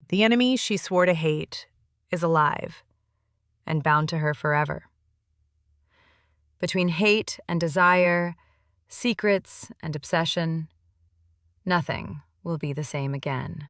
The enemy she swore to hate is alive and bound to her forever. Between hate and desire, secrets and obsession, nothing will be the same again.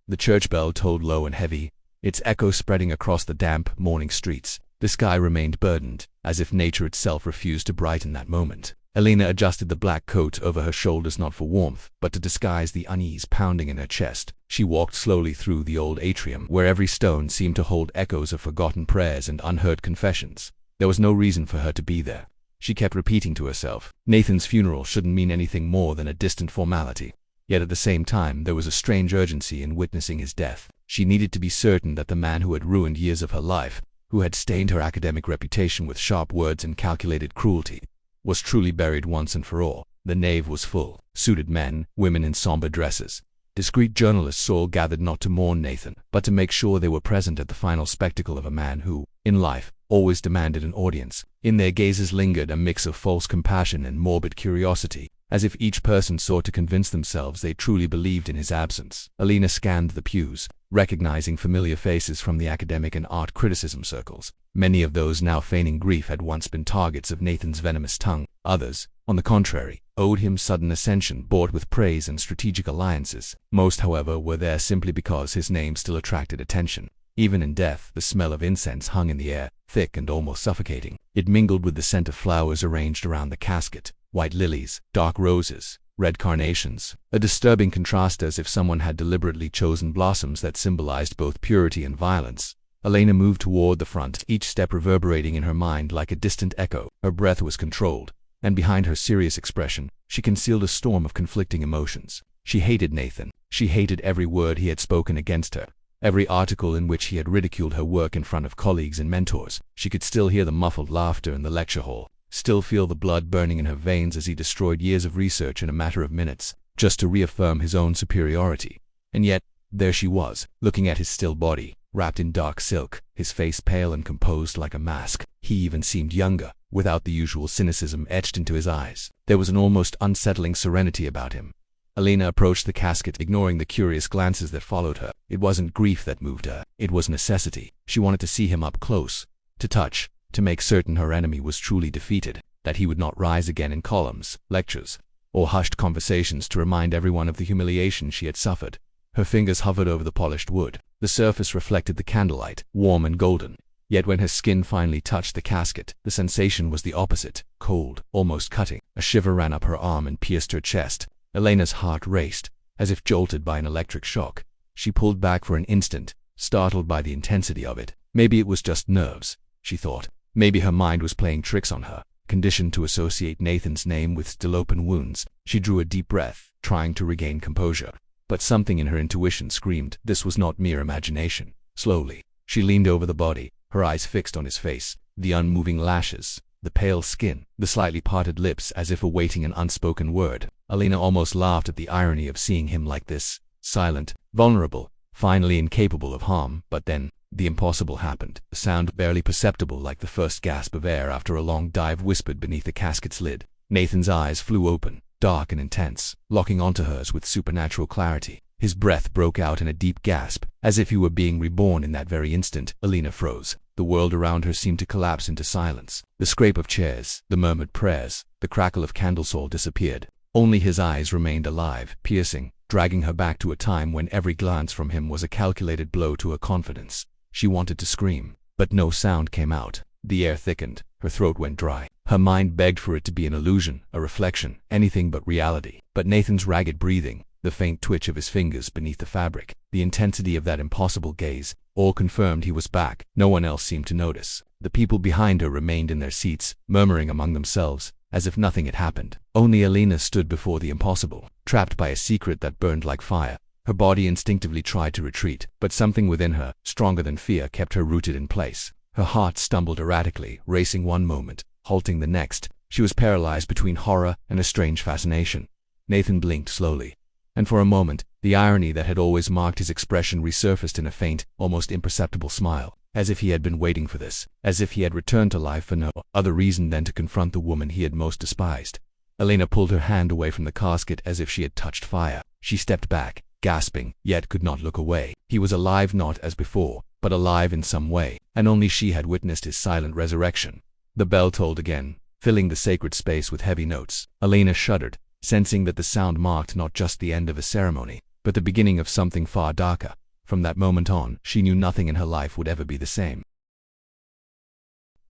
The church bell tolled low and heavy, its echo spreading across the damp, morning streets. The sky remained burdened, as if nature itself refused to brighten that moment. Elena adjusted the black coat over her shoulders not for warmth, but to disguise the unease pounding in her chest. She walked slowly through the old atrium, where every stone seemed to hold echoes of forgotten prayers and unheard confessions. There was no reason for her to be there. She kept repeating to herself, Nathan's funeral shouldn't mean anything more than a distant formality. Yet at the same time, there was a strange urgency in witnessing his death. She needed to be certain that the man who had ruined years of her life, who had stained her academic reputation with sharp words and calculated cruelty, was truly buried once and for all. The nave was full. Suited men, women in somber dresses. Discreet journalists all gathered not to mourn Nathan, but to make sure they were present at the final spectacle of a man who, in life, always demanded an audience. In their gazes lingered a mix of false compassion and morbid curiosity, as if each person sought to convince themselves they truly believed in his absence. Elena scanned the pews, recognizing familiar faces from the academic and art criticism circles. Many of those now feigning grief had once been targets of Nathan's venomous tongue. Others, on the contrary, owed him sudden ascension bought with praise and strategic alliances. Most, however, were there simply because his name still attracted attention. Even in death, the smell of incense hung in the air, thick and almost suffocating. It mingled with the scent of flowers arranged around the casket, white lilies, dark roses, red carnations, a disturbing contrast as if someone had deliberately chosen blossoms that symbolized both purity and violence. Elena moved toward the front, each step reverberating in her mind like a distant echo. Her breath was controlled, and behind her serious expression, she concealed a storm of conflicting emotions. She hated Nathan. She hated every word he had spoken against her, every article in which he had ridiculed her work in front of colleagues and mentors. She could still hear the muffled laughter in the lecture hall, still feel the blood burning in her veins as he destroyed years of research in a matter of minutes, just to reaffirm his own superiority. And yet, there she was, looking at his still body, wrapped in dark silk, his face pale and composed like a mask. He even seemed younger, without the usual cynicism etched into his eyes. There was an almost unsettling serenity about him. Elena approached the casket, ignoring the curious glances that followed her. It wasn't grief that moved her, it was necessity. She wanted to see him up close, to touch, to make certain her enemy was truly defeated, that he would not rise again in columns, lectures, or hushed conversations to remind everyone of the humiliation she had suffered. Her fingers hovered over the polished wood. The surface reflected the candlelight, warm and golden. Yet when her skin finally touched the casket, the sensation was the opposite, cold, almost cutting. A shiver ran up her arm and pierced her chest. Elena's heart raced, as if jolted by an electric shock. She pulled back for an instant, startled by the intensity of it. Maybe it was just nerves, she thought. Maybe her mind was playing tricks on her, conditioned to associate Nathan's name with still open wounds. She drew a deep breath, trying to regain composure. But something in her intuition screamed this was not mere imagination. Slowly, she leaned over the body, her eyes fixed on his face, the unmoving lashes, the pale skin, the slightly parted lips as if awaiting an unspoken word. Elena almost laughed at the irony of seeing him like this, silent, vulnerable, finally incapable of harm. But then, the impossible happened. A sound barely perceptible like the first gasp of air after a long dive whispered beneath the casket's lid. Nathan's eyes flew open, dark and intense, locking onto hers with supernatural clarity. His breath broke out in a deep gasp, as if he were being reborn in that very instant. Elena froze. The world around her seemed to collapse into silence. The scrape of chairs, the murmured prayers, the crackle of candles all disappeared. Only his eyes remained alive, piercing, dragging her back to a time when every glance from him was a calculated blow to her confidence. She wanted to scream, but no sound came out. The air thickened, her throat went dry. Her mind begged for it to be an illusion, a reflection, anything but reality. But Nathan's ragged breathing, the faint twitch of his fingers beneath the fabric, the intensity of that impossible gaze, all confirmed he was back. No one else seemed to notice. The people behind her remained in their seats, murmuring among themselves, as if nothing had happened. Only Elena stood before the impossible, trapped by a secret that burned like fire. Her body instinctively tried to retreat, but something within her, stronger than fear, kept her rooted in place. Her heart stumbled erratically, racing one moment, halting the next. She was paralyzed between horror and a strange fascination. Nathan blinked slowly, and for a moment, the irony that had always marked his expression resurfaced in a faint, almost imperceptible smile, as if he had been waiting for this, as if he had returned to life for no other reason than to confront the woman he had most despised. Elena pulled her hand away from the casket as if she had touched fire. She stepped back, gasping, yet could not look away. He was alive, not as before, but alive in some way, and only she had witnessed his silent resurrection. The bell tolled again, filling the sacred space with heavy notes. Elena shuddered, sensing that the sound marked not just the end of a ceremony, but the beginning of something far darker. From that moment on, she knew nothing in her life would ever be the same.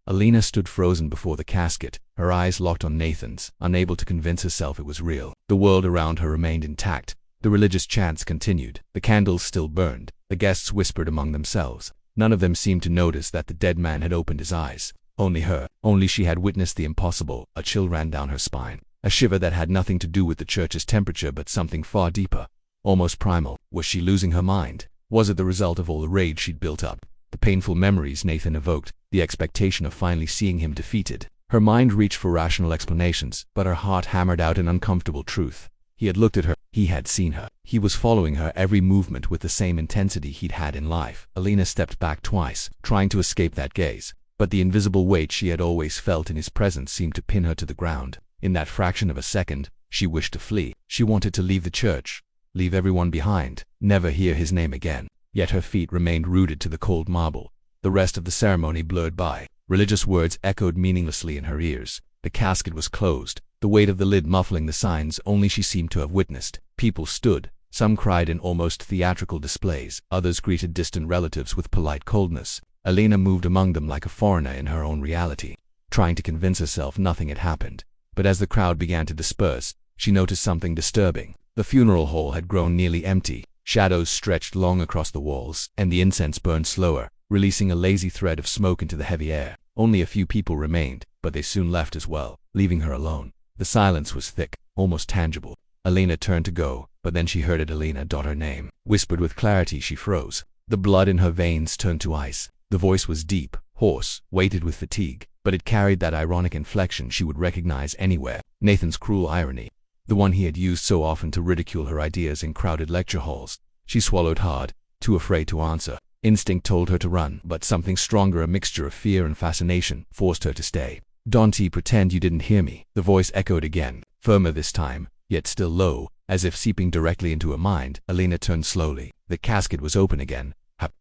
Elena stood frozen before the casket, her eyes locked on Nathan's, unable to convince herself it was real. The world around her remained intact. The religious chants continued. The candles still burned. The guests whispered among themselves. None of them seemed to notice that the dead man had opened his eyes. Only her. Only she had witnessed the impossible. A chill ran down her spine. A shiver that had nothing to do with the church's temperature but something far deeper, almost primal. Was she losing her mind? Was it the result of all the rage she'd built up? The painful memories Nathan evoked, the expectation of finally seeing him defeated. Her mind reached for rational explanations, but her heart hammered out an uncomfortable truth. He had looked at her. He had seen her. He was following her every movement with the same intensity he'd had in life. Elena stepped back twice, trying to escape that gaze, but the invisible weight she had always felt in his presence seemed to pin her to the ground. In that fraction of a second, she wished to flee. She wanted to leave the church, leave everyone behind, never hear his name again. Yet her feet remained rooted to the cold marble. The rest of the ceremony blurred by. Religious words echoed meaninglessly in her ears. The casket was closed, the weight of the lid muffling the signs only she seemed to have witnessed. People stood. Some cried in almost theatrical displays. Others greeted distant relatives with polite coldness. Elena moved among them like a foreigner in her own reality, trying to convince herself nothing had happened. But as the crowd began to disperse, she noticed something disturbing. The funeral hall had grown nearly empty. Shadows stretched long across the walls, and the incense burned slower, releasing a lazy thread of smoke into the heavy air. Only a few people remained, but they soon left as well, leaving her alone. The silence was thick, almost tangible. Elena turned to go, but then she heard Elena. Her name, whispered with clarity. She froze. The blood in her veins turned to ice. The voice was deep, hoarse, weighted with fatigue, but it carried that ironic inflection she would recognize anywhere. Nathan's cruel irony. The one he had used so often to ridicule her ideas in crowded lecture halls. She swallowed hard, too afraid to answer. Instinct told her to run, but something stronger, a mixture of fear and fascination, forced her to stay. "Don't pretend you didn't hear me," the voice echoed again, firmer this time, yet still low, as if seeping directly into her mind. Elena turned slowly. The casket was open again.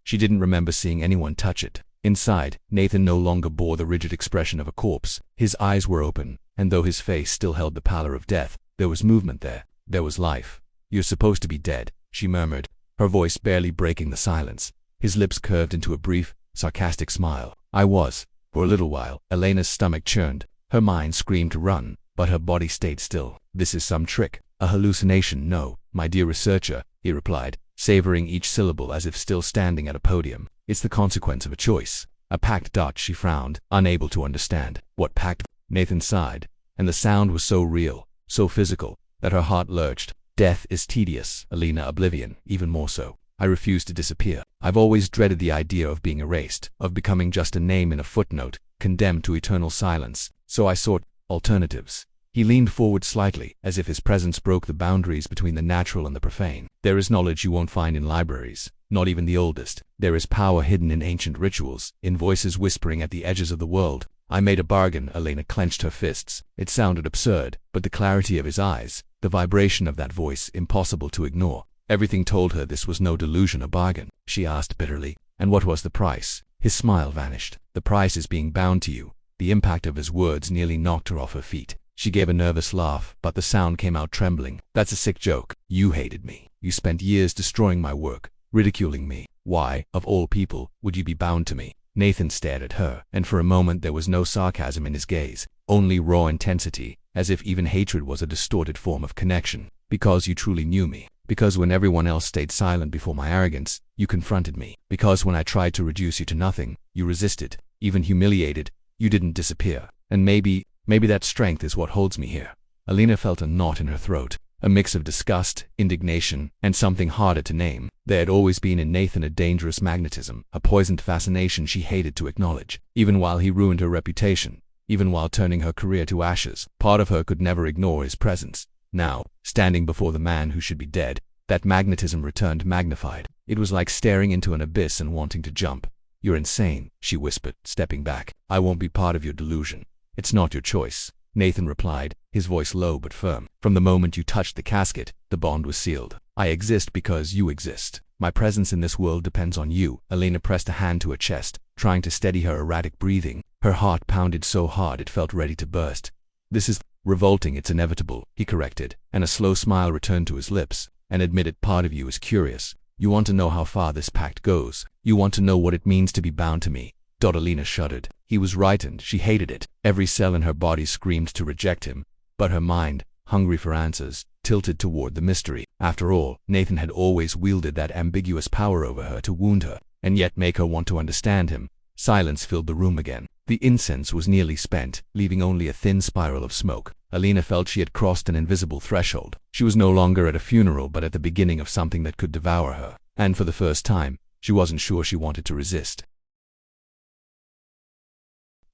She didn't remember seeing anyone touch it. Inside, Nathan no longer bore the rigid expression of a corpse. His eyes were open, and though his face still held the pallor of death, there was movement there. There was life. "You're supposed to be dead," she murmured, her voice barely breaking the silence. His lips curved into a brief, sarcastic smile. "I was, for a little while." Elena's stomach churned. Her mind screamed to run, but her body stayed still. "This is some trick, a hallucination." "No, my dear researcher," he replied, savoring each syllable as if still standing at a podium. "It's the consequence of a choice. A pact." She frowned, unable to understand. "What pact?" Nathan sighed, and the sound was so real, so physical, that her heart lurched. "Death is tedious, Elena. Oblivion, even more so. I refuse to disappear. I've always dreaded the idea of being erased, of becoming just a name in a footnote, condemned to eternal silence. So I sought alternatives." He leaned forward slightly, as if his presence broke the boundaries between the natural and the profane. "There is knowledge you won't find in libraries, not even the oldest. There is power hidden in ancient rituals, in voices whispering at the edges of the world. I made a bargain." Elena clenched her fists. It sounded absurd, but the clarity of his eyes, the vibration of that voice, impossible to ignore. Everything told her this was no delusion, a bargain. She asked bitterly, "And what was the price?" His smile vanished. "The price is being bound to you." The impact of his words nearly knocked her off her feet. She gave a nervous laugh, but the sound came out trembling. "That's a sick joke. You hated me. You spent years destroying my work, ridiculing me. Why, of all people, would you be bound to me?" Nathan stared at her, and for a moment there was no sarcasm in his gaze, only raw intensity, as if even hatred was a distorted form of connection. "Because you truly knew me. Because when everyone else stayed silent before my arrogance, you confronted me. Because when I tried to reduce you to nothing, you resisted. Even humiliated, you didn't disappear. And maybe that strength is what holds me here." Elena felt a knot in her throat, a mix of disgust, indignation, and something harder to name. There had always been in Nathan a dangerous magnetism, a poisoned fascination she hated to acknowledge. Even while he ruined her reputation, even while turning her career to ashes, part of her could never ignore his presence. Now, standing before the man who should be dead, that magnetism returned magnified. It was like staring into an abyss and wanting to jump. "You're insane," she whispered, stepping back. "I won't be part of your delusion." "It's not your choice," Nathan replied, his voice low but firm. "From the moment you touched the casket, the bond was sealed. I exist because you exist. My presence in this world depends on you. Elena pressed a hand to her chest, trying to steady her erratic breathing. Her heart pounded so hard it felt ready to burst. This is revolting, it's inevitable, he corrected, and a slow smile returned to his lips. An admitted part of you is curious. You want to know how far this pact goes. You want to know what it means to be bound to me. Elena shuddered. He was right and she hated it. Every cell in her body screamed to reject him, but her mind, hungry for answers, tilted toward the mystery. After all, Nathan had always wielded that ambiguous power over her to wound her, and yet make her want to understand him. Silence filled the room again. The incense was nearly spent, leaving only a thin spiral of smoke. Elena felt she had crossed an invisible threshold. She was no longer at a funeral but at the beginning of something that could devour her, and for the first time, she wasn't sure she wanted to resist.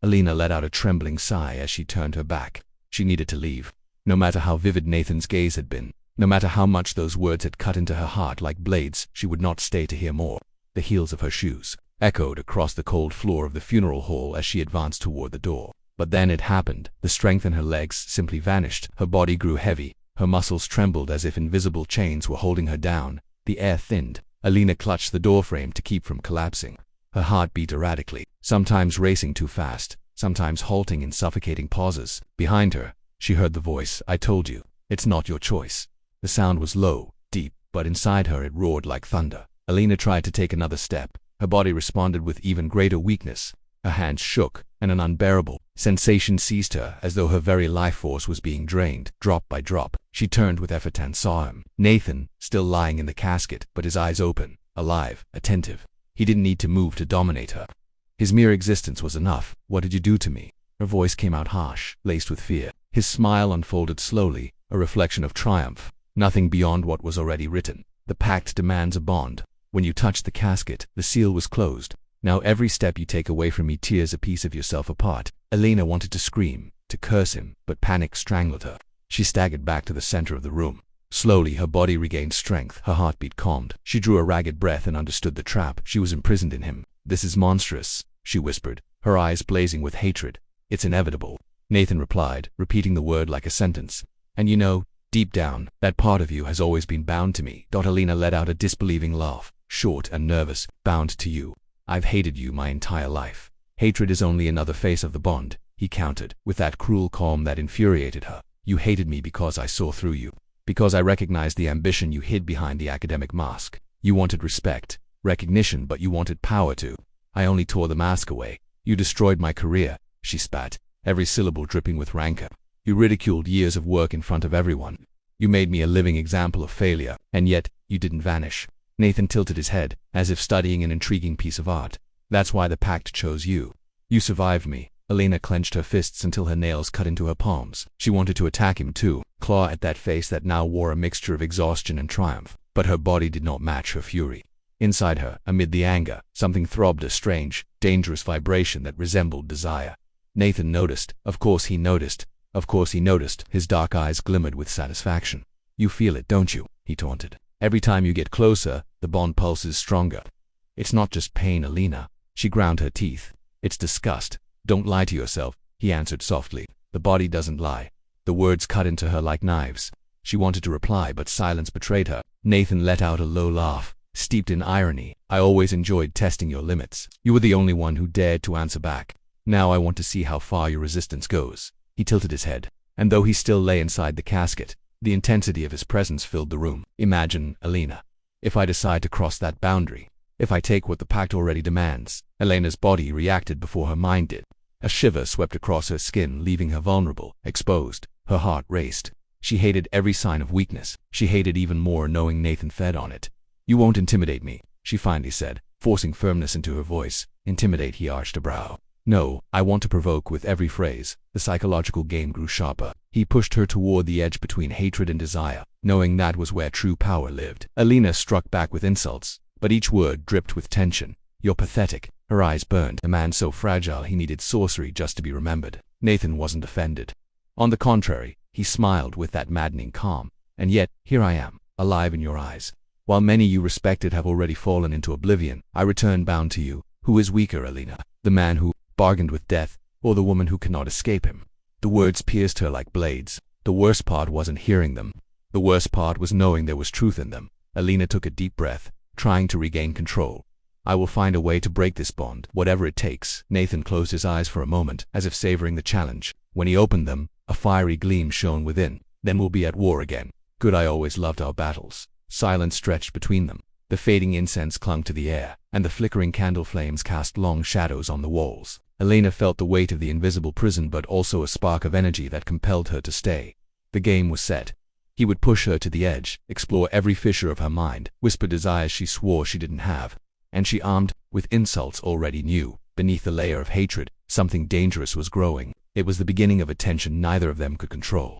Elena let out a trembling sigh as she turned her back. She needed to leave. No matter how vivid Nathan's gaze had been, no matter how much those words had cut into her heart like blades, she would not stay to hear more. The heels of her shoes echoed across the cold floor of the funeral hall as she advanced toward the door. But then it happened. The strength in her legs simply vanished. Her body grew heavy. Her muscles trembled as if invisible chains were holding her down. The air thinned. Elena clutched the doorframe to keep from collapsing. Her heart beat erratically, sometimes racing too fast, sometimes halting in suffocating pauses. Behind her, she heard the voice, "I told you, it's not your choice." The sound was low, deep, but inside her it roared like thunder. Elena tried to take another step. Her body responded with even greater weakness. Her hands shook, and an unbearable sensation seized her as though her very life force was being drained, drop by drop. She turned with effort and saw him. Nathan, still lying in the casket, but his eyes open, alive, attentive. He didn't need to move to dominate her. His mere existence was enough. "What did you do to me?" Her voice came out harsh, laced with fear. His smile unfolded slowly, a reflection of triumph. Nothing beyond what was already written. The pact demands a bond. When you touched the casket, the seal was closed. Now every step you take away from me tears a piece of yourself apart. Elena wanted to scream, to curse him, but panic strangled her. She staggered back to the center of the room. Slowly, her body regained strength, her heartbeat calmed. She drew a ragged breath and understood the trap. She was imprisoned in him. "This is monstrous," she whispered, her eyes blazing with hatred. "It's inevitable," Nathan replied, repeating the word like a sentence. "And you know, deep down, that part of you has always been bound to me." Elena let out a disbelieving laugh, short and nervous. "Bound to you? I've hated you my entire life." "Hatred is only another face of the bond," he countered, with that cruel calm that infuriated her. "You hated me because I saw through you. Because I recognized the ambition you hid behind the academic mask. You wanted respect, recognition, but you wanted power too. I only tore the mask away. You destroyed my career," she spat, every syllable dripping with rancor. "You ridiculed years of work in front of everyone. You made me a living example of failure, and yet, you didn't vanish." Nathan tilted his head, as if studying an intriguing piece of art. "That's why the pact chose you. You survived me." Elena clenched her fists until her nails cut into her palms. She wanted to attack him too, claw at that face that now wore a mixture of exhaustion and triumph. But her body did not match her fury. Inside her, amid the anger, something throbbed, a strange, dangerous vibration that resembled desire. Nathan noticed. Of course he noticed. Of course he noticed. His dark eyes glimmered with satisfaction. "You feel it, don't you?" he taunted. "Every time you get closer, the bond pulses stronger." "It's not just pain, Elena." She ground her teeth. "It's disgust." "Don't lie to yourself," he answered softly. "The body doesn't lie." The words cut into her like knives. She wanted to reply, but silence betrayed her. Nathan let out a low laugh, steeped in irony. "I always enjoyed testing your limits. You were the only one who dared to answer back. Now I want to see how far your resistance goes." He tilted his head, and though he still lay inside the casket, the intensity of his presence filled the room. "Imagine, Elena, if I decide to cross that boundary. If I take what the pact already demands." Elena's body reacted before her mind did. A shiver swept across her skin, leaving her vulnerable, exposed. Her heart raced. She hated every sign of weakness. She hated even more knowing Nathan fed on it. "You won't intimidate me," she finally said, forcing firmness into her voice. "Intimidate," he arched a brow. "No, I want to provoke." With every phrase, the psychological game grew sharper. He pushed her toward the edge between hatred and desire, knowing that was where true power lived. Elena struck back with insults, but each word dripped with tension. "You're pathetic." Her eyes burned. A man so fragile he needed sorcery just to be remembered. Nathan wasn't offended. On the contrary, he smiled with that maddening calm. "And yet, here I am, alive in your eyes. While many you respected have already fallen into oblivion, I return bound to you. Who is weaker, Elena? The man who bargained with death, or the woman who cannot escape him?" The words pierced her like blades. The worst part wasn't hearing them. The worst part was knowing there was truth in them. Elena took a deep breath, trying to regain control. I will find a way to break this bond, whatever it takes. Nathan closed his eyes for a moment, as if savoring the challenge. When he opened them, a fiery gleam shone within. Then we'll be at war again. Good, I always loved our battles. Silence stretched between them. The fading incense clung to the air, and the flickering candle flames cast long shadows on the walls. Elena felt the weight of the invisible prison, but also a spark of energy that compelled her to stay. The game was set. He would push her to the edge, explore every fissure of her mind, whisper desires she swore she didn't have. And she armed with insults already knew. Beneath the layer of hatred, something dangerous was growing. It was the beginning of a tension neither of them could control.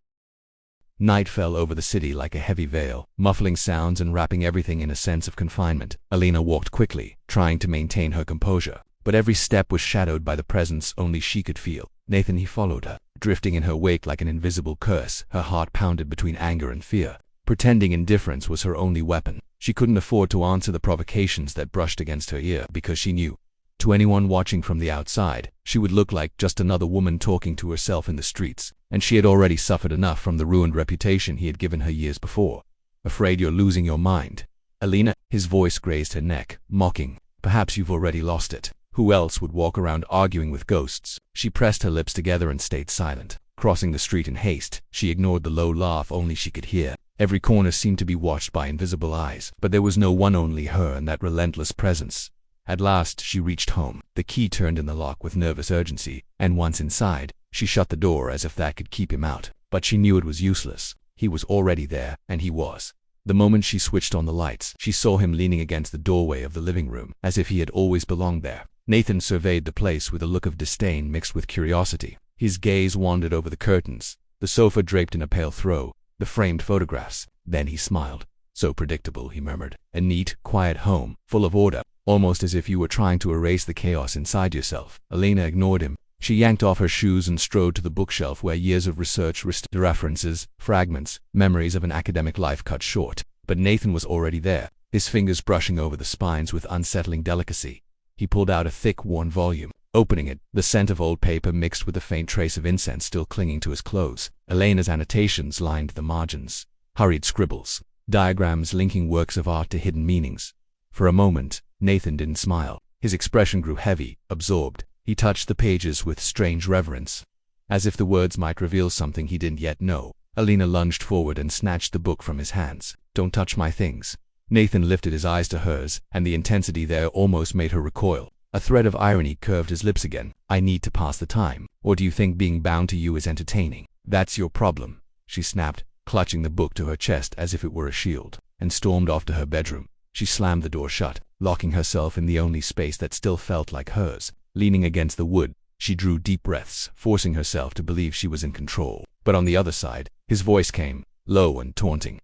Night fell over the city like a heavy veil, muffling sounds and wrapping everything in a sense of confinement. Elena walked quickly, trying to maintain her composure, but every step was shadowed by the presence only she could feel. Nathan, he followed her, drifting in her wake like an invisible curse. Her heart pounded between anger and fear. Pretending indifference was her only weapon. She couldn't afford to answer the provocations that brushed against her ear, because she knew, to anyone watching from the outside, she would look like just another woman talking to herself in the streets, and she had already suffered enough from the ruined reputation he had given her years before. Afraid you're losing your mind? Elena, his voice grazed her neck, mocking. Perhaps you've already lost it. Who else would walk around arguing with ghosts? She pressed her lips together and stayed silent. Crossing the street in haste, she ignored the low laugh only she could hear. Every corner seemed to be watched by invisible eyes, but there was no one, only her and that relentless presence. At last she reached home. The key turned in the lock with nervous urgency, and once inside, she shut the door as if that could keep him out. But she knew it was useless. He was already there, and he was. The moment she switched on the lights, she saw him leaning against the doorway of the living room, as if he had always belonged there. Nathan surveyed the place with a look of disdain mixed with curiosity. His gaze wandered over the curtains, the sofa draped in a pale throw, the framed photographs. Then he smiled. So predictable, he murmured. A neat, quiet home, full of order, almost as if you were trying to erase the chaos inside yourself. Elena ignored him. She yanked off her shoes and strode to the bookshelf where years of research rested, references, fragments, memories of an academic life cut short. But Nathan was already there, his fingers brushing over the spines with unsettling delicacy. He pulled out a thick, worn volume. Opening it, the scent of old paper mixed with a faint trace of incense still clinging to his clothes. Elena's annotations lined the margins. Hurried scribbles. Diagrams linking works of art to hidden meanings. For a moment, Nathan didn't smile. His expression grew heavy, absorbed. He touched the pages with strange reverence, as if the words might reveal something he didn't yet know. Elena lunged forward and snatched the book from his hands. "Don't touch my things." Nathan lifted his eyes to hers, and the intensity there almost made her recoil. A thread of irony curved his lips again. "I need to pass the time. Or do you think being bound to you is entertaining? That's your problem," she snapped, clutching the book to her chest as if it were a shield, and stormed off to her bedroom. She slammed the door shut, locking herself in the only space that still felt like hers. Leaning against the wood, she drew deep breaths, forcing herself to believe she was in control. But on the other side, his voice came, low and taunting.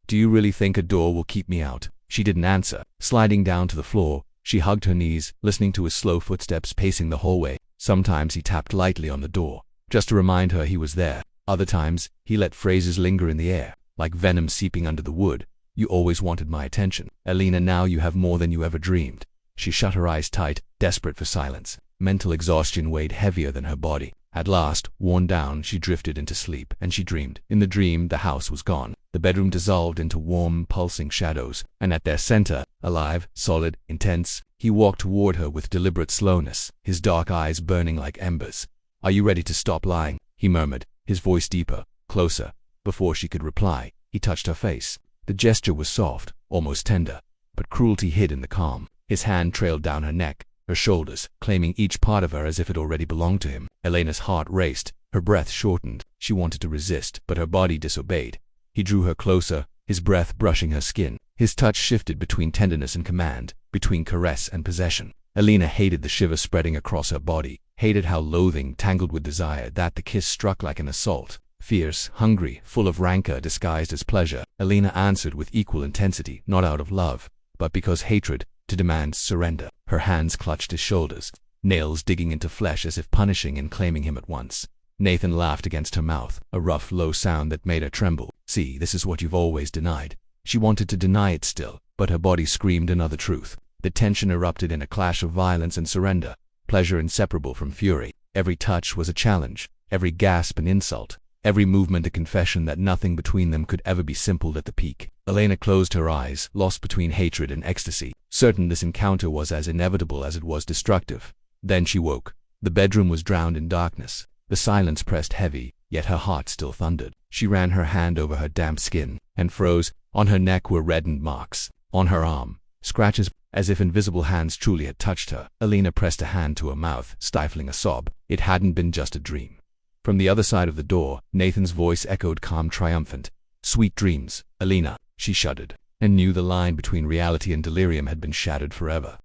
"Do you really think a door will keep me out?" She didn't answer. Sliding down to the floor, she hugged her knees, listening to his slow footsteps pacing the hallway. Sometimes he tapped lightly on the door, just to remind her he was there. Other times, he let phrases linger in the air, like venom seeping under the wood. "You always wanted my attention. Elena, now you have more than you ever dreamed." She shut her eyes tight, desperate for silence. Mental exhaustion weighed heavier than her body. At last, worn down, she drifted into sleep, and she dreamed. In the dream, the house was gone. The bedroom dissolved into warm, pulsing shadows, and at their center, alive, solid, intense, he walked toward her with deliberate slowness, his dark eyes burning like embers. "Are you ready to stop lying?" he murmured, his voice deeper, closer. Before she could reply, he touched her face. The gesture was soft, almost tender, but cruelty hid in the calm. His hand trailed down her neck, her shoulders, claiming each part of her as if it already belonged to him. Elena's heart raced, her breath shortened. She wanted to resist, but her body disobeyed. He drew her closer, his breath brushing her skin. His touch shifted between tenderness and command, between caress and possession. Elena hated the shiver spreading across her body, hated how loathing tangled with desire that the kiss struck like an assault. Fierce, hungry, full of rancor disguised as pleasure, Elena answered with equal intensity, not out of love, but because hatred, to demand surrender. Her hands clutched his shoulders, nails digging into flesh as if punishing and claiming him at once. Nathan laughed against her mouth, a rough, low sound that made her tremble. "See, this is what you've always denied." She wanted to deny it still, but her body screamed another truth. The tension erupted in a clash of violence and surrender, pleasure inseparable from fury. Every touch was a challenge, every gasp an insult. every movement a confession that nothing between them could ever be simple at the peak. Elena closed her eyes, lost between hatred and ecstasy, certain this encounter was as inevitable as it was destructive. Then she woke. The bedroom was drowned in darkness. The silence pressed heavy, yet her heart still thundered. She ran her hand over her damp skin and froze. On her neck were reddened marks. On her arm, scratches, as if invisible hands truly had touched her. Elena pressed a hand to her mouth, stifling a sob. It hadn't been just a dream. From the other side of the door, Nathan's voice echoed calm, triumphant. "Sweet dreams, Elena." She shuddered, and knew the line between reality and delirium had been shattered forever.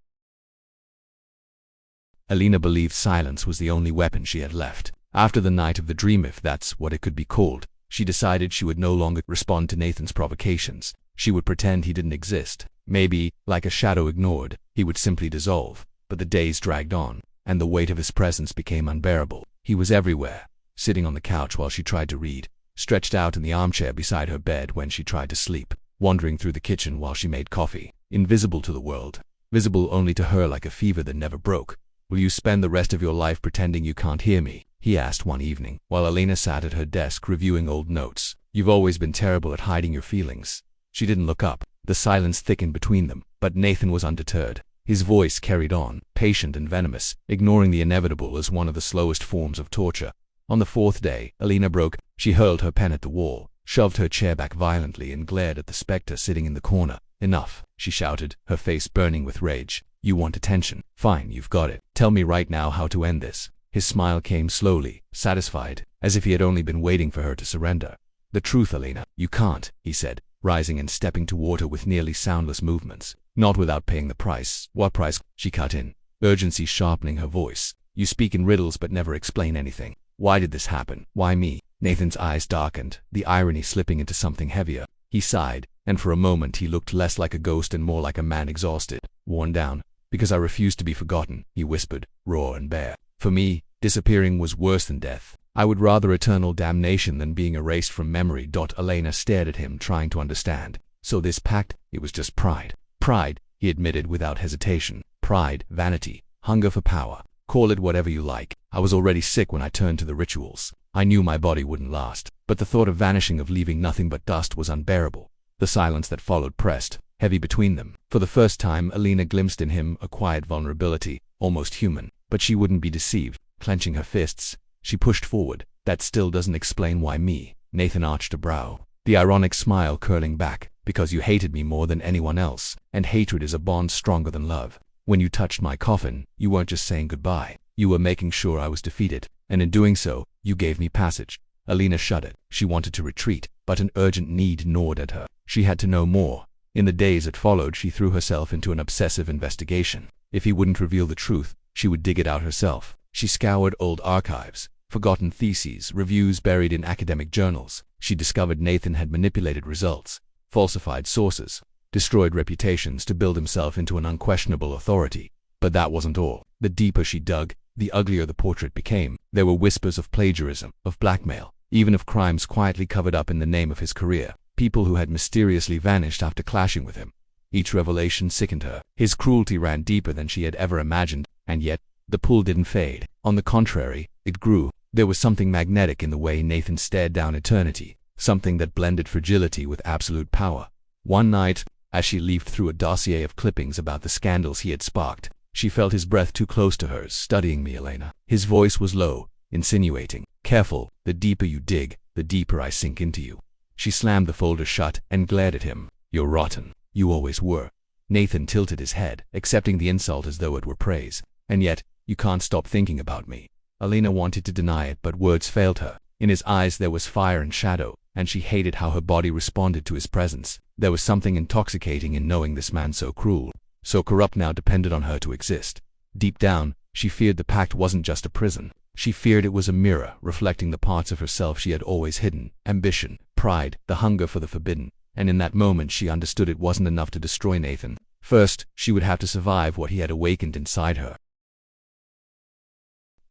Elena believed silence was the only weapon she had left. After the night of the dream, if that's what it could be called, she decided she would no longer respond to Nathan's provocations. She would pretend he didn't exist. Maybe, like a shadow ignored, he would simply dissolve. But the days dragged on, and the weight of his presence became unbearable. He was everywhere, sitting on the couch while she tried to read, stretched out in the armchair beside her bed when she tried to sleep, wandering through the kitchen while she made coffee, invisible to the world, visible only to her like a fever that never broke. "Will you spend the rest of your life pretending you can't hear me?" he asked one evening, while Elena sat at her desk reviewing old notes. "You've always been terrible at hiding your feelings." She didn't look up. The silence thickened between them, but Nathan was undeterred. His voice carried on, patient and venomous, ignoring the inevitable as one of the slowest forms of torture. On the fourth day, Elena broke. She hurled her pen at the wall, shoved her chair back violently, and glared at the specter sitting in the corner. "Enough," she shouted, her face burning with rage. "You want attention? Fine, you've got it. Tell me right now how to end this." His smile came slowly, satisfied, as if he had only been waiting for her to surrender. "The truth, Elena." "You can't," he said, rising and stepping toward her with nearly soundless movements. "Not without paying the price." "What price?" she cut in, urgency sharpening her voice. "You speak in riddles but never explain anything. Why did this happen? Why me?" Nathan's eyes darkened, the irony slipping into something heavier. He sighed, and for a moment he looked less like a ghost and more like a man exhausted, worn down. "Because I refused to be forgotten," he whispered, raw and bare. "For me, disappearing was worse than death. I would rather eternal damnation than being erased from memory." Elena stared at him, trying to understand. "So this pact, it was just pride." "Pride," he admitted without hesitation. "Pride, vanity, hunger for power. Call it whatever you like. I was already sick when I turned to the rituals. I knew my body wouldn't last, but the thought of vanishing, of leaving nothing but dust, was unbearable." The silence that followed pressed, heavy between them. For the first time, Elena glimpsed in him a quiet vulnerability, almost human. But she wouldn't be deceived. Clenching her fists, she pushed forward. "That still doesn't explain why me." Nathan arched a brow, the ironic smile curling back. "Because you hated me more than anyone else, and hatred is a bond stronger than love. When you touched my coffin, you weren't just saying goodbye. You were making sure I was defeated, and in doing so, you gave me passage." Elena shuddered. She wanted to retreat, but an urgent need gnawed at her. She had to know more. In the days that followed, she threw herself into an obsessive investigation. If he wouldn't reveal the truth, she would dig it out herself. She scoured old archives, forgotten theses, reviews buried in academic journals. She discovered Nathan had manipulated results, falsified sources, destroyed reputations to build himself into an unquestionable authority. But that wasn't all. The deeper she dug, the uglier the portrait became. There were whispers of plagiarism, of blackmail, even of crimes quietly covered up in the name of his career. People who had mysteriously vanished after clashing with him. Each revelation sickened her. His cruelty ran deeper than she had ever imagined, and yet, the pull didn't fade. On the contrary, it grew. There was something magnetic in the way Nathan stared down eternity, something that blended fragility with absolute power. One night, as she leafed through a dossier of clippings about the scandals he had sparked, she felt his breath too close to hers. "Studying me, Elena." His voice was low, insinuating. "Careful, the deeper you dig, the deeper I sink into you." She slammed the folder shut and glared at him. "You're rotten. You always were." Nathan tilted his head, accepting the insult as though it were praise. "And yet, you can't stop thinking about me." Elena wanted to deny it, but words failed her. In his eyes there was fire and shadow, and she hated how her body responded to his presence. There was something intoxicating in knowing this man so cruel, so corrupt, now depended on her to exist. Deep down, she feared the pact wasn't just a prison. She feared it was a mirror, reflecting the parts of herself she had always hidden: ambition, pride, the hunger for the forbidden. And in that moment she understood it wasn't enough to destroy Nathan. First, she would have to survive what he had awakened inside her.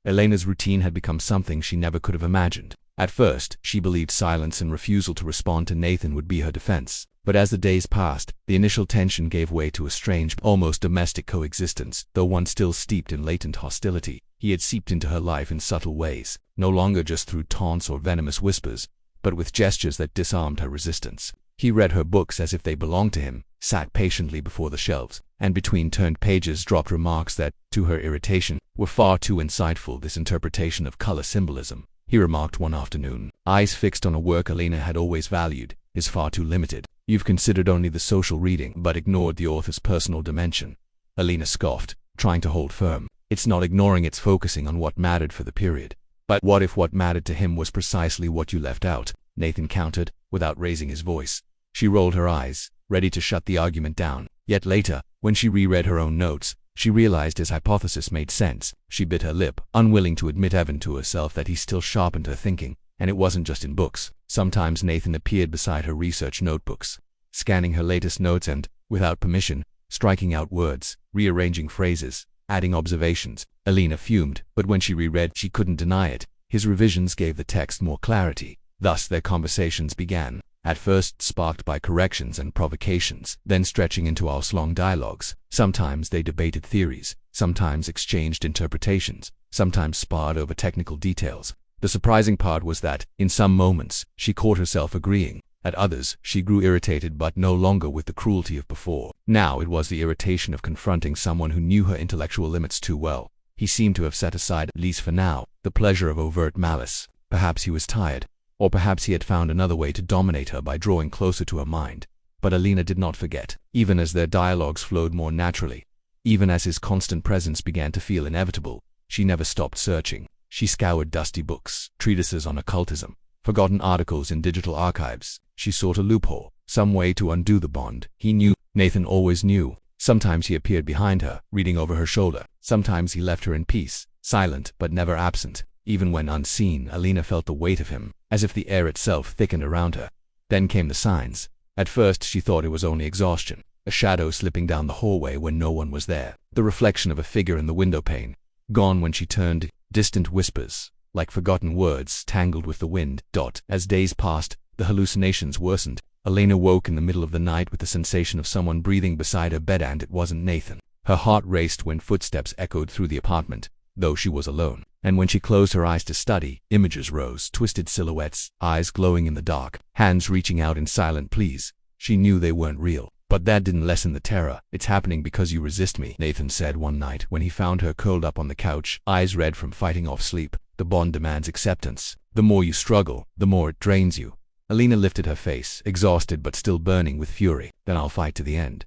Elena's routine had become something she never could have imagined. At first, she believed silence and refusal to respond to Nathan would be her defense. But as the days passed, the initial tension gave way to a strange, almost domestic coexistence, though one still steeped in latent hostility. He had seeped into her life in subtle ways, no longer just through taunts or venomous whispers, but with gestures that disarmed her resistance. He read her books as if they belonged to him, sat patiently before the shelves, and between turned pages dropped remarks that, to her irritation, were far too insightful. This interpretation of color symbolism, he remarked one afternoon, eyes fixed on a work Elena had always valued, is far too limited. You've considered only the social reading, but ignored the author's personal dimension. Elena scoffed, trying to hold firm. It's not ignoring, it's focusing on what mattered for the period. But what if what mattered to him was precisely what you left out? Nathan countered, without raising his voice. She rolled her eyes, ready to shut the argument down. Yet later, when she reread her own notes, she realized his hypothesis made sense. She bit her lip, unwilling to admit even to herself that he still sharpened her thinking. And it wasn't just in books. Sometimes Nathan appeared beside her research notebooks, scanning her latest notes and, without permission, striking out words, rearranging phrases, adding observations. Elena fumed, but when she reread, she couldn't deny it. His revisions gave the text more clarity. Thus their conversations began, at first sparked by corrections and provocations, then stretching into hours-long dialogues. Sometimes they debated theories, sometimes exchanged interpretations, sometimes sparred over technical details. The surprising part was that, in some moments, she caught herself agreeing. At others, she grew irritated, but no longer with the cruelty of before. Now it was the irritation of confronting someone who knew her intellectual limits too well. He seemed to have set aside, at least for now, the pleasure of overt malice. Perhaps he was tired, or perhaps he had found another way to dominate her by drawing closer to her mind. But Elena did not forget, even as their dialogues flowed more naturally, even as his constant presence began to feel inevitable. She never stopped searching. She scoured dusty books, treatises on occultism, forgotten articles in digital archives. She sought a loophole, some way to undo the bond. He knew. Nathan always knew. Sometimes he appeared behind her, reading over her shoulder. Sometimes he left her in peace, silent but never absent. Even when unseen, Elena felt the weight of him, as if the air itself thickened around her. Then came the signs. At first she thought it was only exhaustion, a shadow slipping down the hallway when no one was there, the reflection of a figure in the windowpane. Gone when she turned, distant whispers, like forgotten words tangled with the wind. As days passed, the hallucinations worsened. Elena woke in the middle of the night with the sensation of someone breathing beside her bed, and it wasn't Nathan. Her heart raced when footsteps echoed through the apartment, though she was alone. And when she closed her eyes to study, images rose, twisted silhouettes, eyes glowing in the dark, hands reaching out in silent pleas. She knew they weren't real, but that didn't lessen the terror. "It's happening because you resist me," Nathan said one night when he found her curled up on the couch, eyes red from fighting off sleep. "The bond demands acceptance. The more you struggle, the more it drains you." Elena lifted her face, exhausted but still burning with fury. "Then I'll fight to the end."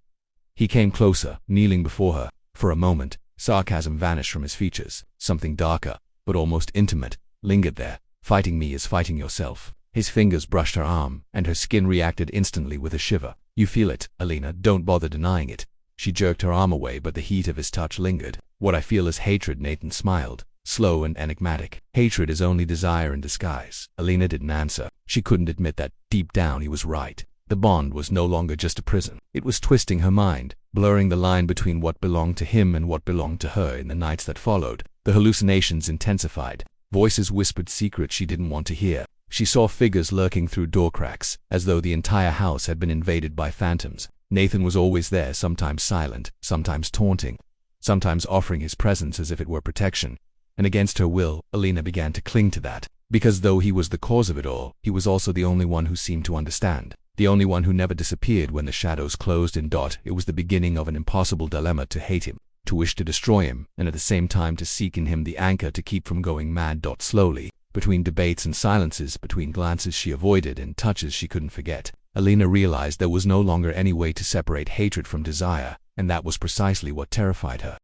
He came closer, kneeling before her. For a moment, sarcasm vanished from his features. Something darker, but almost intimate, lingered there. "Fighting me is fighting yourself." His fingers brushed her arm, and her skin reacted instantly with a shiver. "You feel it, Elena, don't bother denying it." She jerked her arm away, but the heat of his touch lingered. "What I feel is hatred," Nathan smiled, slow and enigmatic. "Hatred is only desire in disguise." Elena didn't answer. She couldn't admit that, deep down, he was right. The bond was no longer just a prison. It was twisting her mind, blurring the line between what belonged to him and what belonged to her. In the nights that followed, the hallucinations intensified. Voices whispered secrets she didn't want to hear. She saw figures lurking through door cracks, as though the entire house had been invaded by phantoms. Nathan was always there, sometimes silent, sometimes taunting, sometimes offering his presence as if it were protection. And against her will, Elena began to cling to that. Because though he was the cause of it all, he was also the only one who seemed to understand. The only one who never disappeared when the shadows closed in. It was the beginning of an impossible dilemma: to hate him, to wish to destroy him, and at the same time to seek in him the anchor to keep from going mad. Slowly, between debates and silences, between glances she avoided and touches she couldn't forget, Elena realized there was no longer any way to separate hatred from desire, and that was precisely what terrified her.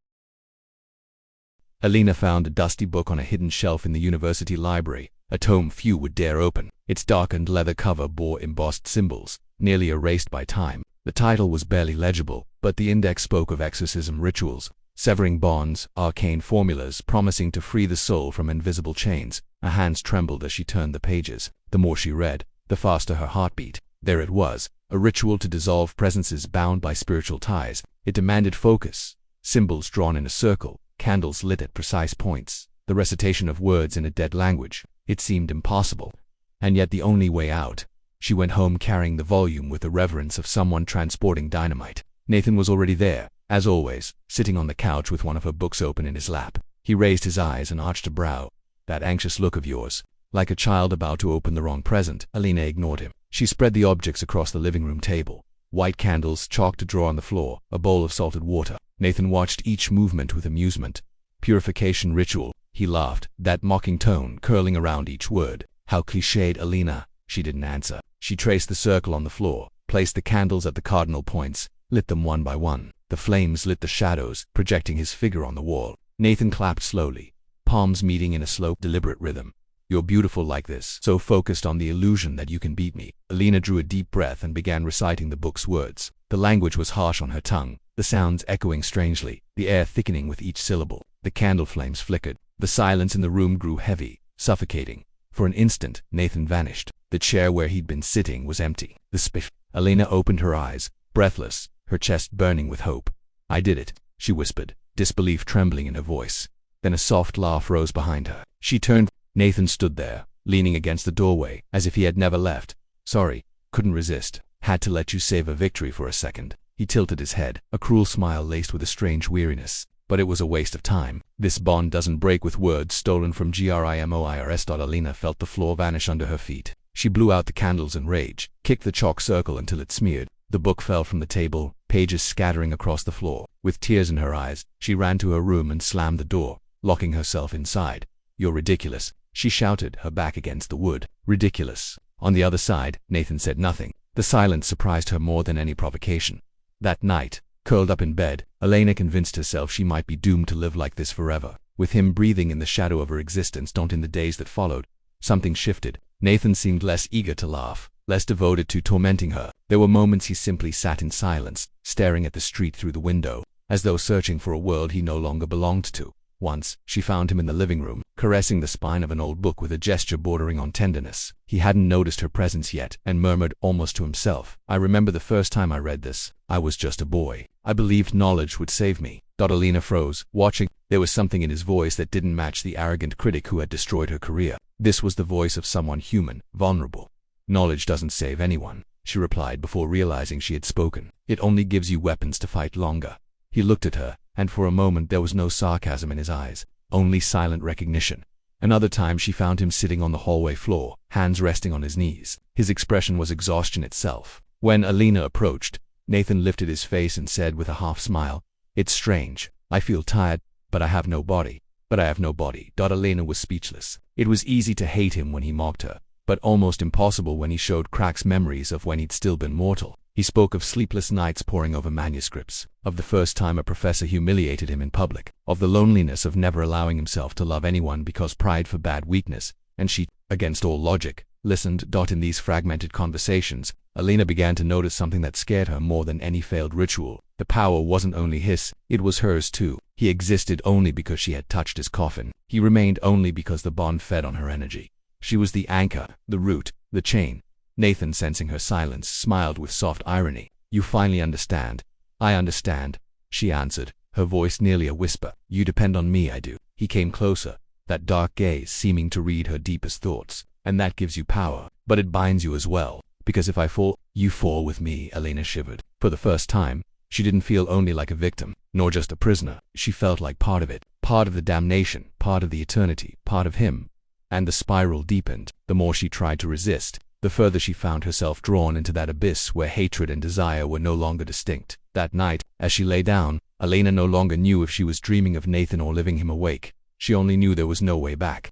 Elena found a dusty book on a hidden shelf in the university library, a tome few would dare open. Its darkened leather cover bore embossed symbols, nearly erased by time. The title was barely legible, but the index spoke of exorcism rituals, severing bonds, arcane formulas promising to free the soul from invisible chains. Her hands trembled as she turned the pages. The more she read, the faster her heart beat. There it was, a ritual to dissolve presences bound by spiritual ties. It demanded focus, symbols drawn in a circle, candles lit at precise points, the recitation of words in a dead language. It seemed impossible, and yet the only way out. She went home carrying the volume with the reverence of someone transporting dynamite. Nathan was already there, as always, sitting on the couch with one of her books open in his lap. He raised his eyes and arched a brow. "That anxious look of yours. Like a child about to open the wrong present." Elena ignored him. She spread the objects across the living room table. White candles, chalk to draw on the floor, a bowl of salted water. Nathan watched each movement with amusement. Purification ritual, he laughed, that mocking tone curling around each word. How cliched, Elena. She didn't answer. She traced the circle on the floor, placed the candles at the cardinal points, lit them one by one. The flames lit the shadows, projecting his figure on the wall. Nathan clapped slowly, palms meeting in a slow, deliberate rhythm. "You're beautiful like this, so focused on the illusion that you can beat me." Elena drew a deep breath and began reciting the book's words. The language was harsh on her tongue, the sounds echoing strangely, the air thickening with each syllable. The candle flames flickered. The silence in the room grew heavy, suffocating. For an instant, Nathan vanished. The chair where he'd been sitting was empty. The spiff. Elena opened her eyes, breathless, her chest burning with hope. "I did it," she whispered, disbelief trembling in her voice. Then a soft laugh rose behind her. She turned. Nathan stood there, leaning against the doorway, as if he had never left. "Sorry, couldn't resist. Had to let you savor victory for a second." He tilted his head, a cruel smile laced with a strange weariness. "But it was a waste of time. This bond doesn't break with words stolen from GRIMOIRS. Elena felt the floor vanish under her feet. She blew out the candles in rage, kicked the chalk circle until it smeared. The book fell from the table, pages scattering across the floor. With tears in her eyes, she ran to her room and slammed the door, locking herself inside. "You're ridiculous," she shouted, her back against the wood. "Ridiculous." On the other side, Nathan said nothing. The silence surprised her more than any provocation. That night, curled up in bed, Elena convinced herself she might be doomed to live like this forever, with him breathing in the shadow of her existence. In the days that followed, something shifted. Nathan seemed less eager to laugh, less devoted to tormenting her. There were moments he simply sat in silence, staring at the street through the window, as though searching for a world he no longer belonged to. Once, she found him in the living room, caressing the spine of an old book with a gesture bordering on tenderness. He hadn't noticed her presence yet, and murmured almost to himself, "I remember the first time I read this. I was just a boy. I believed knowledge would save me." Elena froze, watching. There was something in his voice that didn't match the arrogant critic who had destroyed her career. This was the voice of someone human, vulnerable. "Knowledge doesn't save anyone," she replied before realizing she had spoken. "It only gives you weapons to fight longer." He looked at her, and for a moment there was no sarcasm in his eyes, only silent recognition. Another time she found him sitting on the hallway floor, hands resting on his knees. His expression was exhaustion itself. When Elena approached, Nathan lifted his face and said with a half smile, "It's strange. I feel tired, but I have no body." "But I have no body." Elena was speechless. It was easy to hate him when he mocked her, but almost impossible when he showed cracks memories of when he'd still been mortal. He spoke of sleepless nights poring over manuscripts, of the first time a professor humiliated him in public, of the loneliness of never allowing himself to love anyone because pride forbade weakness, and she, against all logic, listened. In these fragmented conversations, Elena began to notice something that scared her more than any failed ritual. The power wasn't only his, it was hers too. He existed only because she had touched his coffin. He remained only because the bond fed on her energy. She was the anchor, the root, the chain. Nathan, sensing her silence, smiled with soft irony. "You finally understand." "I understand," she answered, her voice nearly a whisper. "You depend on me, I do." He came closer, that dark gaze seeming to read her deepest thoughts. "And that gives you power, but it binds you as well, because if I fall, you fall with me." Elena shivered. For the first time, she didn't feel only like a victim, nor just a prisoner. She felt like part of it, part of the damnation, part of the eternity, part of him. And the spiral deepened. The more she tried to resist, the further she found herself drawn into that abyss where hatred and desire were no longer distinct. That night, as she lay down, Elena no longer knew if she was dreaming of Nathan or living him awake. She only knew there was no way back.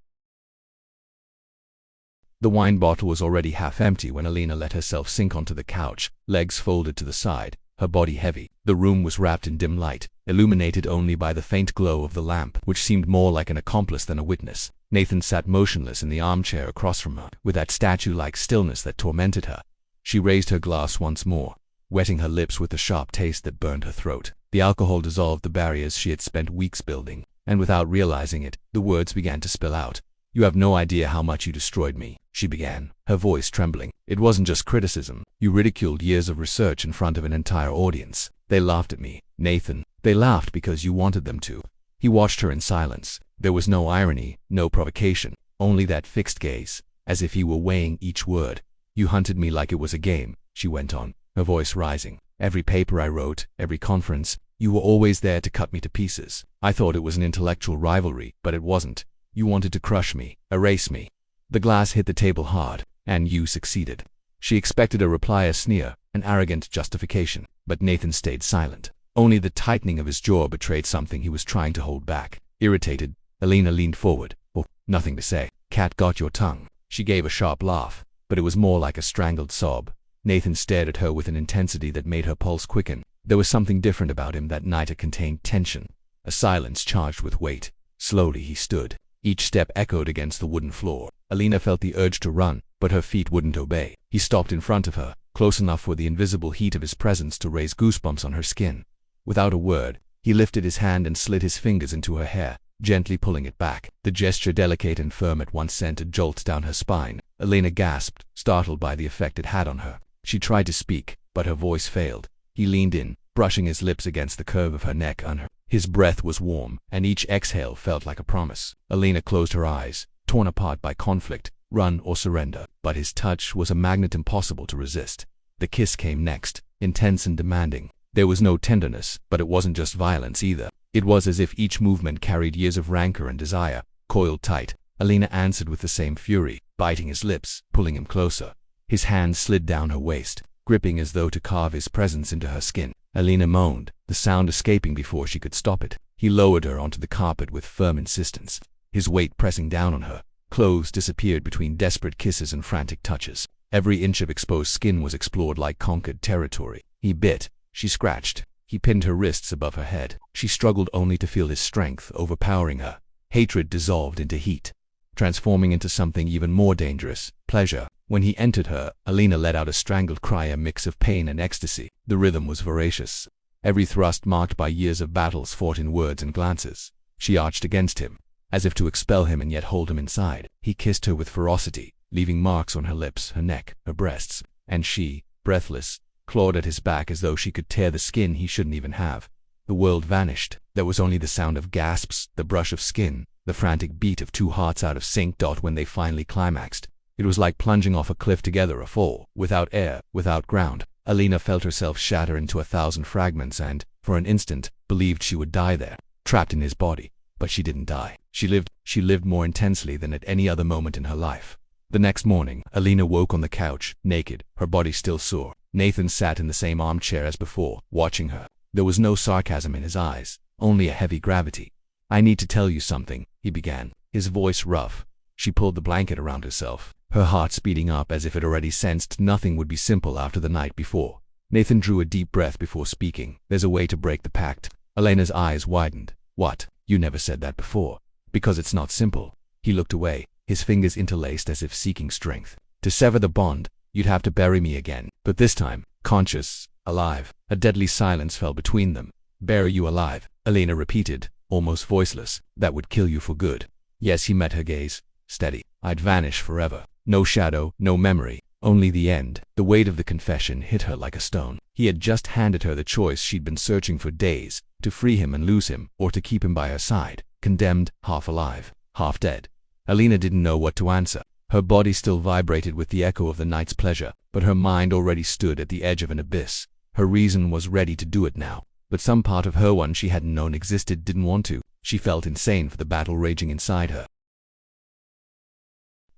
The wine bottle was already half empty when Elena let herself sink onto the couch, legs folded to the side, her body heavy. The room was wrapped in dim light, illuminated only by the faint glow of the lamp, which seemed more like an accomplice than a witness. Nathan sat motionless in the armchair across from her, with that statue-like stillness that tormented her. She raised her glass once more, wetting her lips with the sharp taste that burned her throat. The alcohol dissolved the barriers she had spent weeks building, and without realizing it, the words began to spill out. "You have no idea how much you destroyed me," she began, her voice trembling. "It wasn't just criticism. You ridiculed years of research in front of an entire audience. They laughed at me, Nathan. They laughed because you wanted them to." He watched her in silence. There was no irony, no provocation, only that fixed gaze, as if he were weighing each word. You hunted me like it was a game, she went on, her voice rising. Every paper I wrote, every conference, you were always there to cut me to pieces. I thought it was an intellectual rivalry, but it wasn't. You wanted to crush me, erase me. The glass hit the table hard, and you succeeded. She expected a reply, a sneer, an arrogant justification, but Nathan stayed silent. Only the tightening of his jaw betrayed something he was trying to hold back. Irritated, Elena leaned forward. Oh, nothing to say. Cat got your tongue. She gave a sharp laugh, but it was more like a strangled sob. Nathan stared at her with an intensity that made her pulse quicken. There was something different about him that night. It contained tension, a silence charged with weight. Slowly he stood. Each step echoed against the wooden floor. Elena felt the urge to run, but her feet wouldn't obey. He stopped in front of her, close enough for the invisible heat of his presence to raise goosebumps on her skin. Without a word, he lifted his hand and slid his fingers into her hair, gently pulling it back. The gesture, delicate and firm, at once sent a jolt down her spine. Elena gasped, startled by the effect it had on her. She tried to speak, but her voice failed. He leaned in, brushing his lips against the curve of her neck on her. His breath was warm, and each exhale felt like a promise. Elena closed her eyes, torn apart by conflict, run or surrender. But his touch was a magnet impossible to resist. The kiss came next, intense and demanding. There was no tenderness, but it wasn't just violence either. It was as if each movement carried years of rancor and desire. Coiled tight, Elena answered with the same fury, biting his lips, pulling him closer. His hand slid down her waist, gripping as though to carve his presence into her skin. Elena moaned, the sound escaping before she could stop it. He lowered her onto the carpet with firm insistence, his weight pressing down on her. Clothes disappeared between desperate kisses and frantic touches. Every inch of exposed skin was explored like conquered territory. He bit, she scratched. He pinned her wrists above her head. She struggled only to feel his strength overpowering her. Hatred dissolved into heat, transforming into something even more dangerous, pleasure. When he entered her, Elena let out a strangled cry, a mix of pain and ecstasy. The rhythm was voracious, every thrust marked by years of battles fought in words and glances. She arched against him, as if to expel him and yet hold him inside. He kissed her with ferocity, leaving marks on her lips, her neck, her breasts, and she, breathless, clawed at his back as though she could tear the skin he shouldn't even have. The world vanished. There was only the sound of gasps, the brush of skin, the frantic beat of two hearts out of sync. When they finally climaxed, it was like plunging off a cliff together, a fall, without air, without ground. Elena felt herself shatter into 1,000 fragments and, for an instant, believed she would die there, trapped in his body. But she didn't die. She lived more intensely than at any other moment in her life. The next morning, Elena woke on the couch, naked, her body still sore. Nathan sat in the same armchair as before, watching her. There was no sarcasm in his eyes, only a heavy gravity. "I need to tell you something," he began, his voice rough. She pulled the blanket around herself, her heart speeding up as if it already sensed nothing would be simple after the night before. Nathan drew a deep breath before speaking. "There's a way to break the pact." Elena's eyes widened. "What? You never said that before." "Because it's not simple." He looked away, his fingers interlaced as if seeking strength. "To sever the bond, you'd have to bury me again. But this time, conscious, alive." A deadly silence fell between them. "Bury you alive," Elena repeated, almost voiceless. "That would kill you for good." Yes, he met her gaze. "Steady. I'd vanish forever. No shadow, no memory, only the end." The weight of the confession hit her like a stone. He had just handed her the choice she'd been searching for days, to free him and lose him, or to keep him by her side, condemned, half alive, half dead. Elena didn't know what to answer. Her body still vibrated with the echo of the night's pleasure, but her mind already stood at the edge of an abyss. Her reason was ready to do it now, but some part of her, one she hadn't known existed, didn't want to. She felt insane for the battle raging inside her.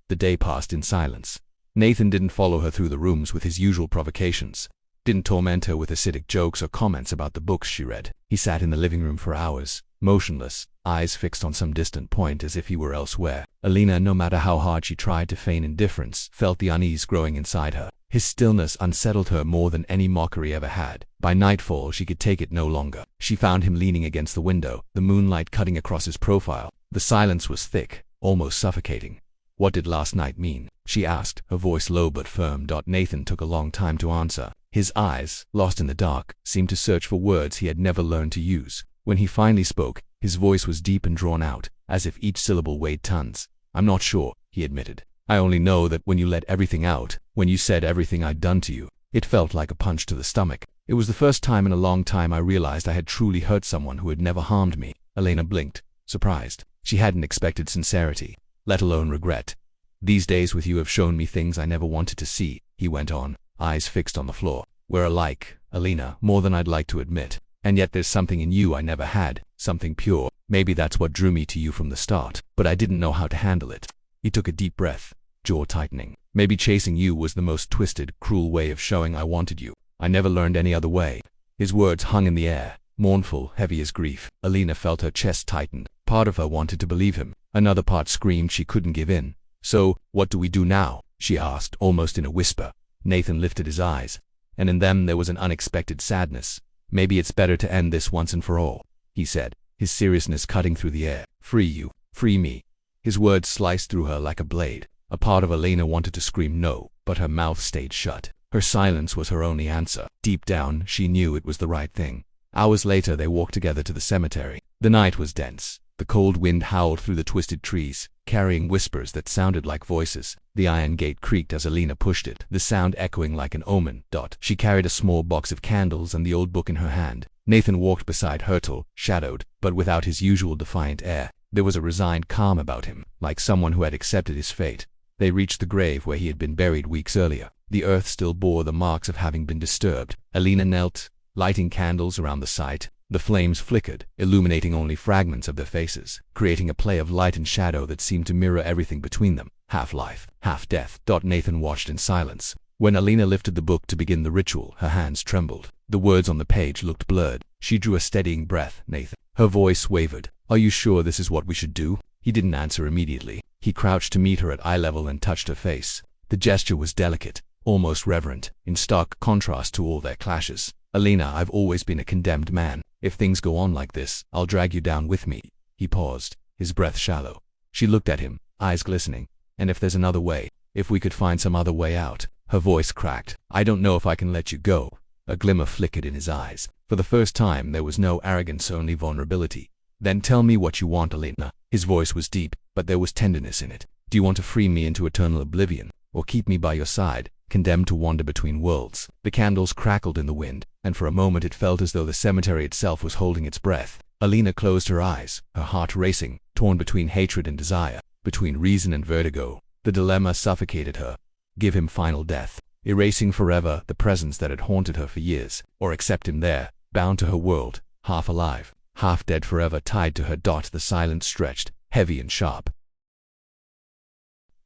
The day passed in silence. Nathan didn't follow her through the rooms with his usual provocations, didn't torment her with acidic jokes or comments about the books she read. He sat in the living room for hours, motionless, eyes fixed on some distant point as if he were elsewhere. Elena, no matter how hard she tried to feign indifference, felt the unease growing inside her. His stillness unsettled her more than any mockery ever had. By nightfall, she could take it no longer. She found him leaning against the window, the moonlight cutting across his profile. The silence was thick, almost suffocating. "What did last night mean?" she asked, her voice low but firm. Nathan took a long time to answer. His eyes, lost in the dark, seemed to search for words he had never learned to use. When he finally spoke, his voice was deep and drawn out, as if each syllable weighed tons. "I'm not sure," he admitted. "I only know that when you let everything out, when you said everything I'd done to you, it felt like a punch to the stomach. It was the first time in a long time I realized I had truly hurt someone who had never harmed me." Elena blinked, surprised. She hadn't expected sincerity, let alone regret. These days with you have shown me things I never wanted to see, he went on, eyes fixed on the floor. We're alike, Elena, more than I'd like to admit. And yet there's something in you I never had, something pure. Maybe that's what drew me to you from the start, but I didn't know how to handle it. He took a deep breath, jaw tightening. Maybe chasing you was the most twisted, cruel way of showing I wanted you. I never learned any other way. His words hung in the air, mournful, heavy as grief. Elena felt her chest tighten. Part of her wanted to believe him. Another part screamed she couldn't give in. So, what do we do now? She asked, almost in a whisper. Nathan lifted his eyes, and in them there was an unexpected sadness. Maybe it's better to end this once and for all, he said, his seriousness cutting through the air. Free you, free me. His words sliced through her like a blade. A part of Elena wanted to scream no, but her mouth stayed shut. Her silence was her only answer. Deep down, she knew it was the right thing. Hours later, they walked together to the cemetery. The night was dense. The cold wind howled through the twisted trees, carrying whispers that sounded like voices. The iron gate creaked as Elena pushed it, the sound echoing like an omen. She carried a small box of candles and the old book in her hand. Nathan walked beside her, shadowed, but without his usual defiant air. There was a resigned calm about him, like someone who had accepted his fate. They reached the grave where he had been buried weeks earlier. The earth still bore the marks of having been disturbed. Elena knelt, lighting candles around the site. The flames flickered, illuminating only fragments of their faces, creating a play of light and shadow that seemed to mirror everything between them. Half life, half death. Nathan watched in silence. When Elena lifted the book to begin the ritual, her hands trembled. The words on the page looked blurred. She drew a steadying breath. Nathan. Her voice wavered. Are you sure this is what we should do? He didn't answer immediately. He crouched to meet her at eye level and touched her face. The gesture was delicate, almost reverent, in stark contrast to all their clashes. Elena, I've always been a condemned man. If things go on like this, I'll drag you down with me. He paused, his breath shallow. She looked at him, eyes glistening. And if there's another way, if we could find some other way out. Her voice cracked. I don't know if I can let you go. A glimmer flickered in his eyes. For the first time, there was no arrogance, only vulnerability. Then tell me what you want, Elena. His voice was deep, but there was tenderness in it. Do you want to free me into eternal oblivion, or keep me by your side, condemned to wander between worlds? The candles crackled in the wind, and for a moment it felt as though the cemetery itself was holding its breath. Elena closed her eyes, her heart racing, torn between hatred and desire, between reason and vertigo. The dilemma suffocated her. Give him final death, erasing forever the presence that had haunted her for years, or accept him there, bound to her world, half alive, half dead forever, tied to her. The silence stretched, heavy and sharp.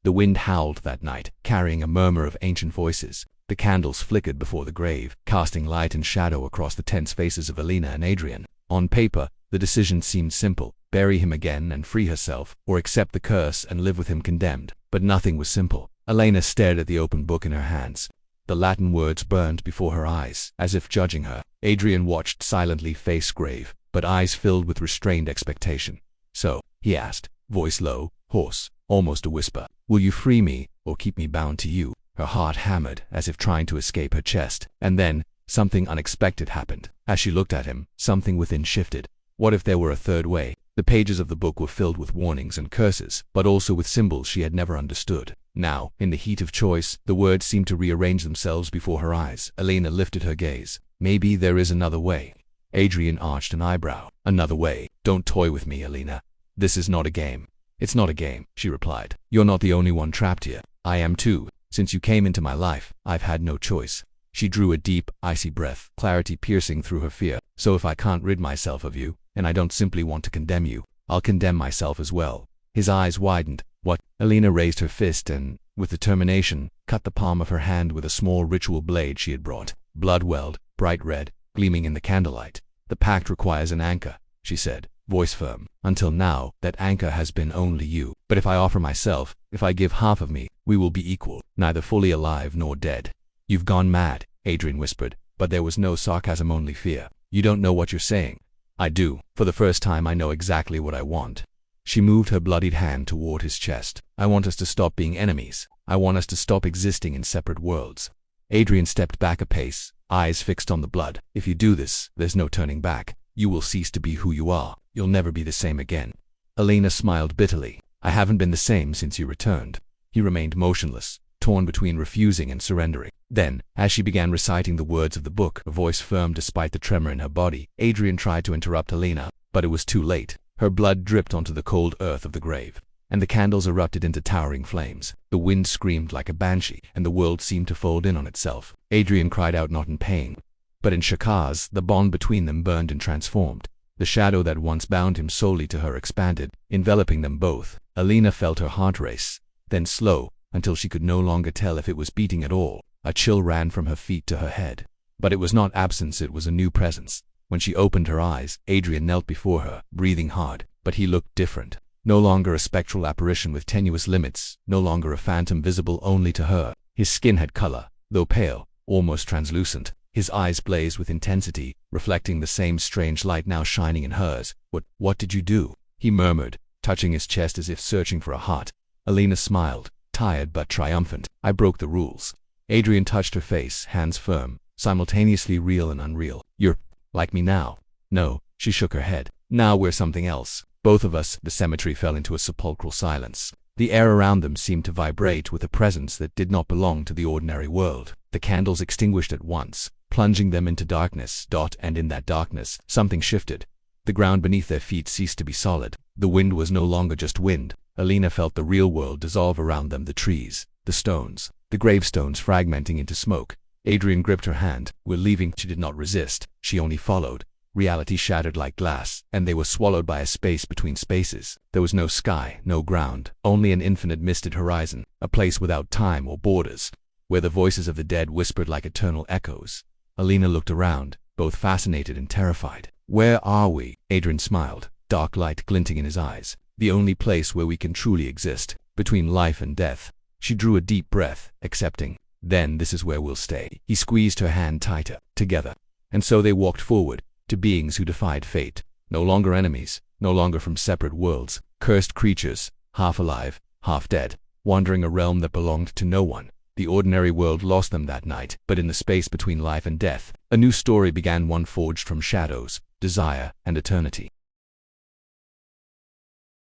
The wind howled that night, carrying a murmur of ancient voices. The candles flickered before the grave, casting light and shadow across the tense faces of Elena and Adrian. On paper, the decision seemed simple: bury him again and free herself, or accept the curse and live with him condemned. But nothing was simple. Elena stared at the open book in her hands. The Latin words burned before her eyes, as if judging her. Adrian watched silently, face grave, but eyes filled with restrained expectation. So, he asked, voice low, hoarse, almost a whisper, will you free me, or keep me bound to you? Her heart hammered, as if trying to escape her chest. And then, something unexpected happened. As she looked at him, something within shifted. What if there were a third way? The pages of the book were filled with warnings and curses, but also with symbols she had never understood. Now, in the heat of choice, the words seemed to rearrange themselves before her eyes. Elena lifted her gaze. Maybe there is another way. Adrian arched an eyebrow. Another way. Don't toy with me, Elena. This is not a game. It's not a game, she replied. You're not the only one trapped here. I am too. Since you came into my life, I've had no choice. She drew a deep, icy breath, clarity piercing through her fear. So if I can't rid myself of you, and I don't simply want to condemn you, I'll condemn myself as well. His eyes widened. What? Elena raised her fist and, with determination, cut the palm of her hand with a small ritual blade she had brought. Blood welled, bright red, gleaming in the candlelight. The pact requires an anchor, she said, voice firm. Until now, that anchor has been only you. But if I offer myself, if I give half of me, we will be equal, neither fully alive nor dead. You've gone mad, Adrian whispered, but there was no sarcasm, only fear. You don't know what you're saying. I do. For the first time, I know exactly what I want. She moved her bloodied hand toward his chest. I want us to stop being enemies. I want us to stop existing in separate worlds. Adrian stepped back a pace, eyes fixed on the blood. If you do this, there's no turning back. You will cease to be who you are. You'll never be the same again. Elena smiled bitterly. I haven't been the same since you returned. He remained motionless, torn between refusing and surrendering. Then, as she began reciting the words of the book, a voice firm despite the tremor in her body, Adrian tried to interrupt Elena, but it was too late. Her blood dripped onto the cold earth of the grave. and the candles erupted into towering flames. The wind screamed like a banshee, and the world seemed to fold in on itself. Adrian cried out not in pain, but in chakars. The bond between them burned and transformed. The shadow that once bound him solely to her expanded, enveloping them both. Elena felt her heart race, then slow, until she could no longer tell if it was beating at all. A chill ran from her feet to her head. But it was not absence, it was a new presence. When she opened her eyes, Adrian knelt before her, breathing hard, but he looked different. No longer a spectral apparition with tenuous limits, no longer a phantom visible only to her. His skin had color, though pale, almost translucent. His eyes blazed with intensity, reflecting the same strange light now shining in hers. What did you do?" he murmured, touching his chest as if searching for a heart. Elena smiled, tired but triumphant. "I broke the rules." Adrian touched her face, hands firm, simultaneously real and unreal. "You're like me now." "No," she shook her head. "Now we're something else. Both of us." The cemetery fell into a sepulchral silence. The air around them seemed to vibrate with a presence that did not belong to the ordinary world. The candles extinguished at once, plunging them into darkness. And in that darkness, something shifted. The ground beneath their feet ceased to be solid. The wind was no longer just wind. Elena felt the real world dissolve around them, the trees, the stones, the gravestones fragmenting into smoke. Adrian gripped her hand. "We're leaving." She did not resist. She only followed. Reality shattered like glass, and they were swallowed by a space between spaces. There was no sky, no ground, only an infinite misted horizon, a place without time or borders, where the voices of the dead whispered like eternal echoes. Elena looked around, both fascinated and terrified. "Where are we?" Adrian smiled, dark light glinting in his eyes. "The only place where we can truly exist, between life and death." She drew a deep breath, accepting. "Then this is where we'll stay." He squeezed her hand tighter. Together. And so they walked forward, to beings who defied fate. No longer enemies, no longer from separate worlds. Cursed creatures, half alive, half dead, wandering a realm that belonged to no one. The ordinary world lost them that night, but in the space between life and death, a new story began, one forged from shadows, desire, and eternity.